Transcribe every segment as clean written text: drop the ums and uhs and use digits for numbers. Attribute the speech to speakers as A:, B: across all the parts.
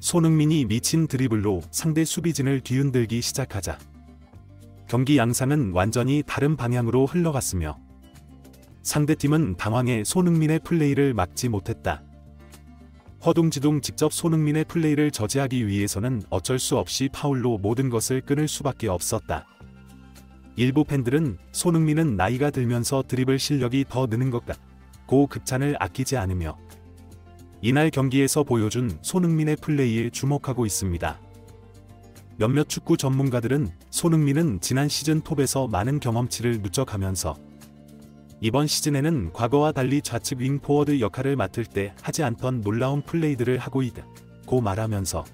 A: 손흥민이 미친 드리블로 상대 수비진을 뒤흔들기 시작하자 경기 양상은 완전히 다른 방향으로 흘러갔으며 상대팀은 당황해 손흥민의 플레이를 막지 못했다. 허둥지둥 직접 손흥민의 플레이를 저지하기 위해서는 어쩔 수 없이 파울로 모든 것을 끊을 수밖에 없었다. 일부 팬들은 손흥민은 나이가 들면서 드리블 실력이 더 느는 것 같고 극찬을 아끼지 않으며 이날 경기에서 보여준 손흥민의 플레이에 주목하고 있습니다. 몇몇 축구 전문가들은 손흥민은 지난 시즌 톱에서 많은 경험치를 누적하면서 이번 시즌에는 과거와 달리 좌측 윙 포워드 역할을 맡을 때 하지 않던 놀라운 플레이들을 하고 있다고 말하면서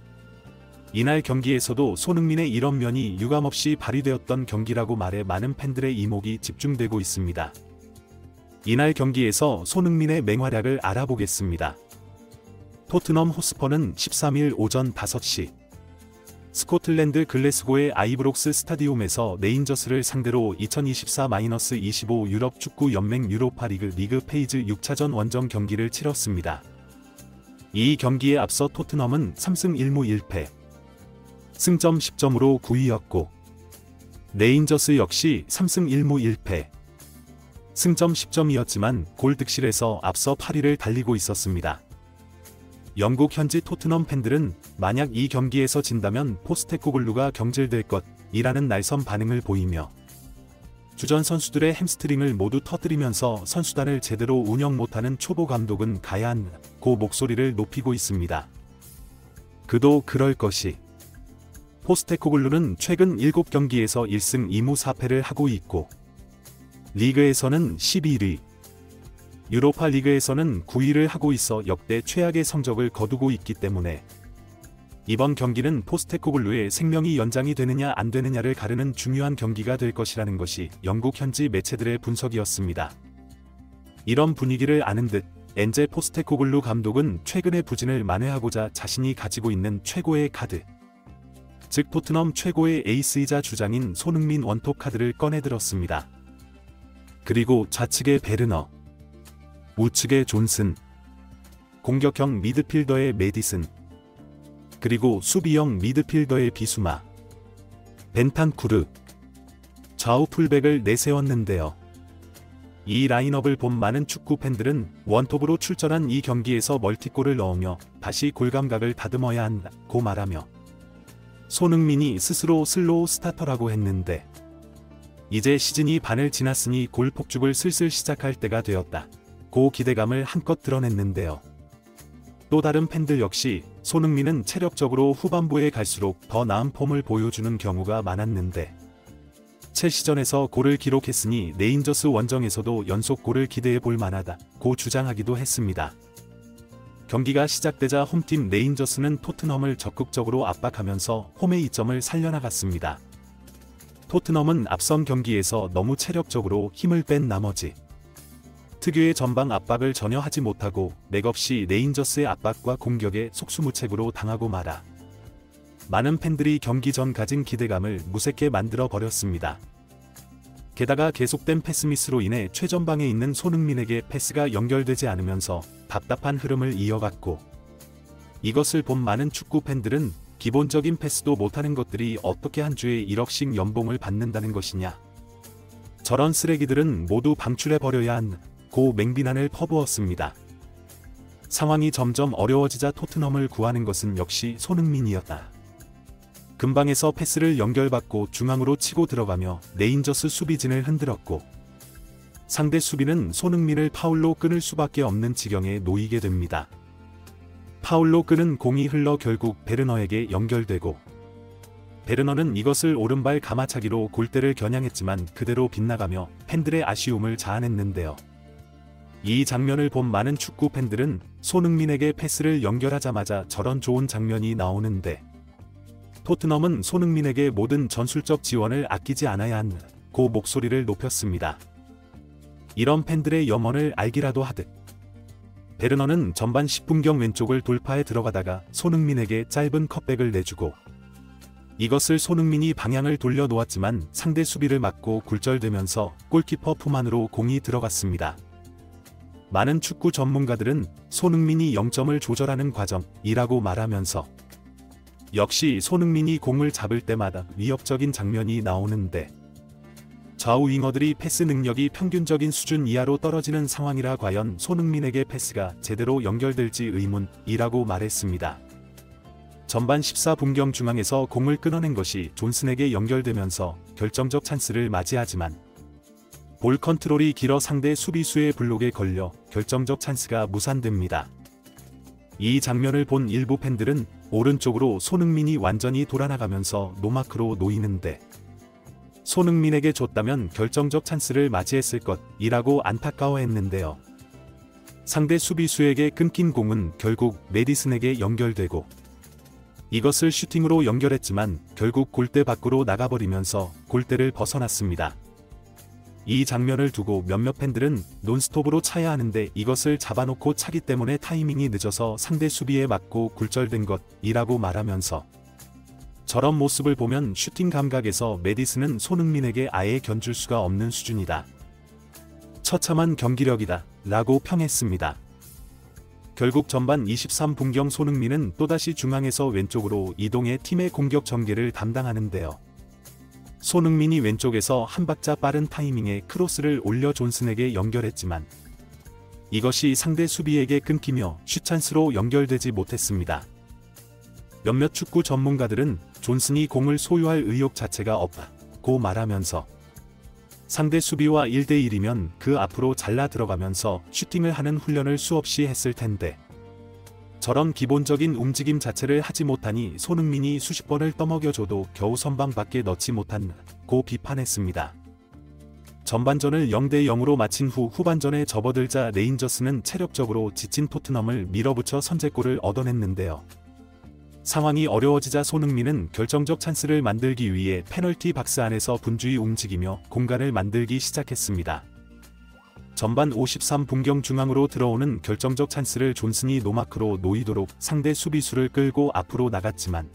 A: 이날 경기에서도 손흥민의 이런 면이 유감없이 발휘되었던 경기라고 말해 많은 팬들의 이목이 집중되고 있습니다. 이날 경기에서 손흥민의 맹활약을 알아보겠습니다. 토트넘 호스퍼는 13일 오전 5시 스코틀랜드 글래스고의 아이브록스 스타디움에서 레인저스를 상대로 2024-25 유럽 축구 연맹 유로파 리그 페이즈 6차전 원정 경기를 치렀습니다. 이 경기에 앞서 토트넘은 3승 1무 1패, 승점 10점으로 9위였고 레인저스 역시 3승 1무 1패, 승점 10점이었지만 골 득실에서 앞서 8위를 달리고 있었습니다. 영국 현지 토트넘 팬들은 만약 이 경기에서 진다면 포스테코글루가 경질될 것이라는 날선 반응을 보이며 주전 선수들의 햄스트링을 모두 터뜨리면서 선수단을 제대로 운영 못하는 초보 감독은 가야 한다고 목소리를 높이고 있습니다. 그도 그럴 것이 포스테코글루는 최근 7경기에서 1승 2무 4패를 하고 있고 리그에서는 11위, 유로파 리그에서는 9위를 하고 있어 역대 최악의 성적을 거두고 있기 때문에 이번 경기는 포스테코글루의 생명이 연장이 되느냐 안 되느냐를 가르는 중요한 경기가 될 것이라는 것이 영국 현지 매체들의 분석이었습니다. 이런 분위기를 아는 듯 엔제 포스테코글루 감독은 최근의 부진을 만회하고자 자신이 가지고 있는 최고의 카드, 즉 토트넘 최고의 에이스이자 주장인 손흥민 원톱 카드를 꺼내들었습니다. 그리고 좌측의 베르너, 우측의 존슨, 공격형 미드필더의 메디슨, 그리고 수비형 미드필더의 비수마, 벤탄쿠르, 좌우 풀백을 내세웠는데요. 이 라인업을 본 많은 축구 팬들은 원톱으로 출전한 이 경기에서 멀티골을 넣으며 다시 골감각을 다듬어야 한다고 말하며 손흥민이 스스로 슬로우 스타터라고 했는데 이제 시즌이 반을 지났으니 골 폭죽을 슬슬 시작할 때가 되었다. 고 기대감을 한껏 드러냈는데요. 또 다른 팬들 역시 손흥민은 체력적으로 후반부에 갈수록 더 나은 폼을 보여주는 경우가 많았는데 첼시전에서 골을 기록했으니 레인저스 원정에서도 연속골을 기대해 볼 만하다고 주장하기도 했습니다. 경기가 시작되자 홈팀 레인저스는 토트넘을 적극적으로 압박하면서 홈의 이점을 살려나갔습니다. 토트넘은 앞선 경기에서 너무 체력적으로 힘을 뺀 나머지 특유의 전방 압박을 전혀 하지 못하고 맥없이 레인저스의 압박과 공격에 속수무책으로 당하고 말아 많은 팬들이 경기 전 가진 기대감을 무색게 만들어 버렸습니다. 게다가 계속된 패스미스로 인해 최전방에 있는 손흥민에게 패스가 연결되지 않으면서 답답한 흐름을 이어갔고 이것을 본 많은 축구 팬들은 기본적인 패스도 못하는 것들이 어떻게 한 주에 1억씩 연봉을 받는다는 것이냐, 저런 쓰레기들은 모두 방출해버려야 한고 맹비난을 퍼부었습니다. 상황이 점점 어려워지자 토트넘을 구하는 것은 역시 손흥민이었다. 근방에서 패스를 연결받고 중앙으로 치고 들어가며 레인저스 수비진을 흔들었고 상대 수비는 손흥민을 파울로 끊을 수밖에 없는 지경에 놓이게 됩니다. 파울로 끄는 공이 흘러 결국 베르너에게 연결되고 베르너는 이것을 오른발 가마차기로 골대를 겨냥했지만 그대로 빗나가며 팬들의 아쉬움을 자아냈는데요. 이 장면을 본 많은 축구 팬들은 손흥민에게 패스를 연결하자마자 저런 좋은 장면이 나오는데 토트넘은 손흥민에게 모든 전술적 지원을 아끼지 않아야 한고 목소리를 높였습니다. 이런 팬들의 염원을 알기라도 하듯 베르너는 전반 10분경 왼쪽을 돌파해 들어가다가 손흥민에게 짧은 컷백을 내주고 이것을 손흥민이 방향을 돌려 놓았지만 상대 수비를 막고 굴절되면서 골키퍼 품 안으로 공이 들어갔습니다. 많은 축구 전문가들은 손흥민이 0점을 조절하는 과정이라고 말하면서 역시 손흥민이 공을 잡을 때마다 위협적인 장면이 나오는데 좌우 윙어들이 패스 능력이 평균적인 수준 이하로 떨어지는 상황이라 과연 손흥민에게 패스가 제대로 연결될지 의문이라고 말했습니다. 전반 14분경 중앙에서 공을 끊어낸 것이 존슨에게 연결되면서 결정적 찬스를 맞이하지만 볼 컨트롤이 길어 상대 수비수의 블록에 걸려 결정적 찬스가 무산됩니다. 이 장면을 본 일부 팬들은 오른쪽으로 손흥민이 완전히 돌아나가면서 노마크로 놓이는데 손흥민에게 줬다면 결정적 찬스를 맞이했을 것이라고 안타까워했는데요. 상대 수비수에게 끊긴 공은 결국 메디슨에게 연결되고 이것을 슈팅으로 연결했지만 결국 골대 밖으로 나가버리면서 골대를 벗어났습니다. 이 장면을 두고 몇몇 팬들은 논스톱으로 차야 하는데 이것을 잡아놓고 차기 때문에 타이밍이 늦어서 상대 수비에 맞고 굴절된 것이라고 말하면서 저런 모습을 보면 슈팅 감각에서 메디슨은 손흥민에게 아예 견줄 수가 없는 수준이다. 처참한 경기력이다 라고 평했습니다. 결국 전반 23분경 손흥민은 또다시 중앙에서 왼쪽으로 이동해 팀의 공격 전개를 담당하는데요. 손흥민이 왼쪽에서 한 박자 빠른 타이밍에 크로스를 올려 존슨에게 연결했지만 이것이 상대 수비에게 끊기며 슛찬스로 연결되지 못했습니다. 몇몇 축구 전문가들은 존슨이 공을 소유할 의욕 자체가 없다고 말하면서 상대 수비와 1대1이면 그 앞으로 잘라 들어가면서 슈팅을 하는 훈련을 수없이 했을 텐데 저런 기본적인 움직임 자체를 하지 못하니 손흥민이 수십 번을 떠먹여줘도 겨우 선방밖에 넣지 못한다고 비판했습니다. 전반전을 0대0으로 마친 후 후반전에 접어들자 레인저스는 체력적으로 지친 토트넘을 밀어붙여 선제골을 얻어냈는데요. 상황이 어려워지자 손흥민은 결정적 찬스를 만들기 위해 페널티 박스 안에서 분주히 움직이며 공간을 만들기 시작했습니다. 전반 53분경 중앙으로 들어오는 결정적 찬스를 존슨이 노마크로 놓이도록 상대 수비수를 끌고 앞으로 나갔지만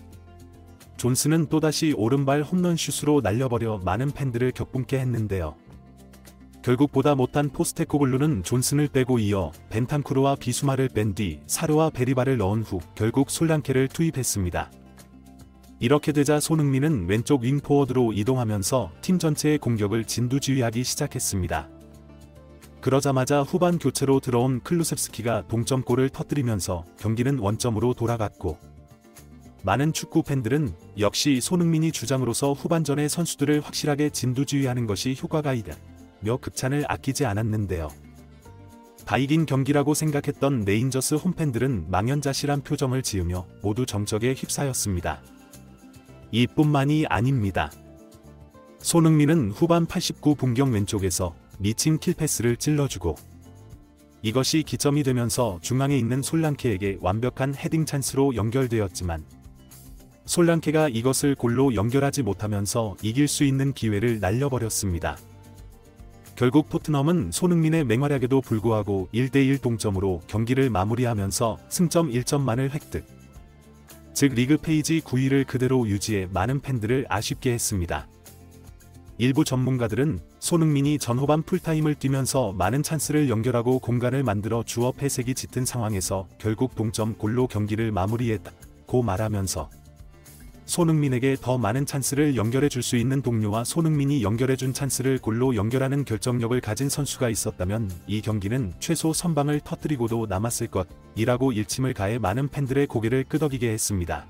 A: 존슨은 또다시 오른발 홈런슛으로 날려버려 많은 팬들을 격분케 했는데요. 결국 보다 못한 포스테코글루는 존슨을 빼고 이어 벤탄쿠르와 비수마를 뺀 뒤 사르와 베리바를 넣은 후 결국 솔랑케를 투입했습니다. 이렇게 되자 손흥민은 왼쪽 윙포워드로 이동하면서 팀 전체의 공격을 진두지휘하기 시작했습니다. 그러자마자 후반 교체로 들어온 클루셉스키가 동점골을 터뜨리면서 경기는 원점으로 돌아갔고 많은 축구 팬들은 역시 손흥민이 주장으로서 후반전에 선수들을 확실하게 진두지휘하는 것이 효과가 있다며 극찬을 아끼지 않았는데요. 다 이긴 경기라고 생각했던 레인저스 홈팬들은 망연자실한 표정을 지으며 모두 정적에 휩싸였습니다. 이뿐만이 아닙니다. 손흥민은 후반 89분경 왼쪽에서 미친 킬패스를 찔러주고 이것이 기점이 되면서 중앙에 있는 솔랑케에게 완벽한 헤딩 찬스로 연결되었지만 솔랑케가 이것을 골로 연결하지 못하면서 이길 수 있는 기회를 날려버렸습니다. 결국 토트넘은 손흥민의 맹활약에도 불구하고 1대1 동점으로 경기를 마무리하면서 승점 1점만을 획득. 즉 리그 페이지 9위를 그대로 유지해 많은 팬들을 아쉽게 했습니다. 일부 전문가들은 손흥민이 전후반 풀타임을 뛰면서 많은 찬스를 연결하고 공간을 만들어 주어 패색이 짙은 상황에서 결국 동점 골로 경기를 마무리했다고 말하면서 손흥민에게 더 많은 찬스를 연결해 줄 수 있는 동료와 손흥민이 연결해준 찬스를 골로 연결하는 결정력을 가진 선수가 있었다면 이 경기는 최소 선방을 터뜨리고도 남았을 것이라고 일침을 가해 많은 팬들의 고개를 끄덕이게 했습니다.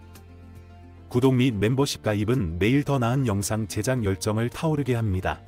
A: 구독 및 멤버십 가입은 매일 더 나은 영상 제작 열정을 타오르게 합니다.